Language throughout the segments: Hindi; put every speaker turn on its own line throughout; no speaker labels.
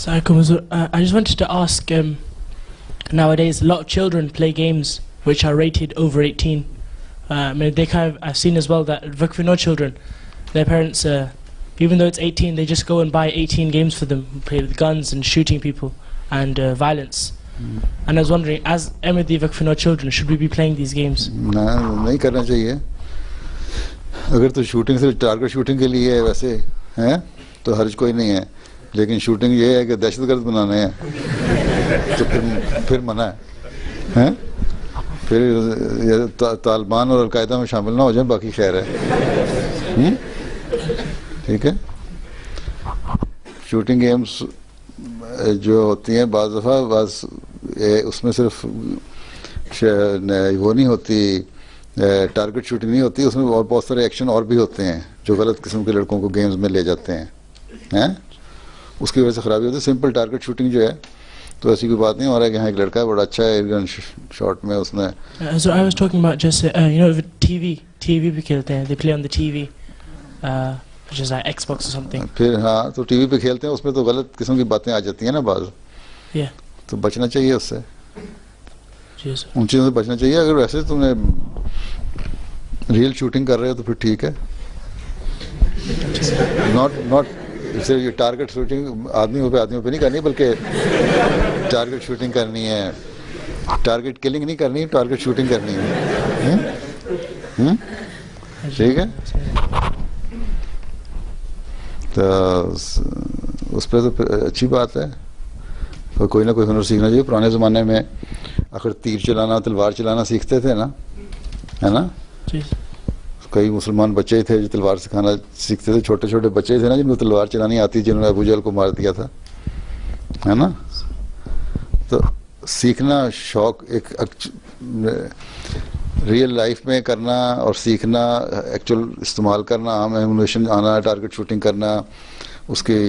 I just wanted to ask, nowadays a lot of children play games which are rated over 18. I mean, I've seen as well that no children, their parents, even though it's 18, they just go and buy 18 games for them, play with guns and shooting people and violence. And I was wondering, as Ahmadi no children, should we be playing these games?
नहीं करना चाहिए. अगर तो शूटिंग सिर्फ टारगेट शूटिंग के लिए है वैसे हैं तो हर्ज कोई नहीं है, लेकिन शूटिंग ये है कि दहशतगर्द बनाने हैं तो फिर मना है. फिर तालिबान और अलकायदा में शामिल ना हो जाए, बाकी खैर है. ठीक है. शूटिंग गेम्स जो होती हैं बाज़ दफ़ा उसमें सिर्फ वो नहीं होती, टारगेट शूटिंग नहीं होती, उसमें और बहुत सारे एक्शन और भी होते हैं जो गलत किस्म के लड़कों को गेम्स में ले जाते हैं उसकी वजह से ख़राबी होती है. सिंपल टारगेट शूटिंग जो है तो ऐसी कोई बात नहीं. हमारे यहाँ एक लड़का है बड़ा अच्छा है एयरगन शॉट में उसने.
So I was talking about just TV पे खेलते हैं, they play on the TV, which is like Xbox or something.
फिर हाँ तो टीवी पे खेलते हैं, उसमें तो गलत किस्म की बातें आ जाती हैं ना बाज़. तो बचना चाहिए उससे, उन चीज़ों से बचना चाहिए. अगर वैसे तुमने रियल शूटिंग कर रहे हो तो फिर ठीक है. नॉट सिर्फ ये टारगेट शूटिंग आदमियों पे नहीं करनी, बल्कि टारगेट शूटिंग करनी है, टारगेट किलिंग नहीं करनी, टारगेट शूटिंग करनी है. ठीक है. तो उस पर तो अच्छी बात है. तो कोई ना कोई हुनर सीखना चाहिए. पुराने ज़माने में आखिर तीर चलाना तलवार चलाना सीखते थे ना, है ना. कई मुसलमान बच्चे थे जो तलवार सिखाना सीखते थे. छोटे छोटे बच्चे थे ना जिनको तलवार चलानी आती, जिन्होंने अबू जहल को मार दिया था, है ना. तो सीखना शौक एक रियल लाइफ में करना और सीखना, एक्चुअल इस्तेमाल करना, आम एमुनेशन आना, टारगेट शूटिंग करना, उसकी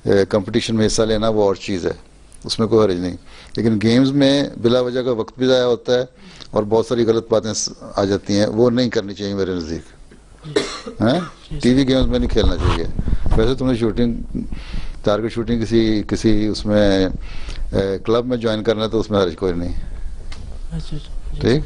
कंपटीशन में हिस्सा लेना, वो और चीज़ है, उसमें कोई हर्ज नहीं. लेकिन गेम्स में बिला वजह का वक्त भी ज़ाया होता है और बहुत सारी गलत बातें आ जाती हैं, वो नहीं करनी चाहिए मेरे नज़दीक. हैं टीवी गेम्स में नहीं खेलना चाहिए. वैसे तुमने शूटिंग टारगेट शूटिंग किसी उसमें क्लब में ज्वाइन करना है तो उसमें हर्ज कोई नहीं. ठीक.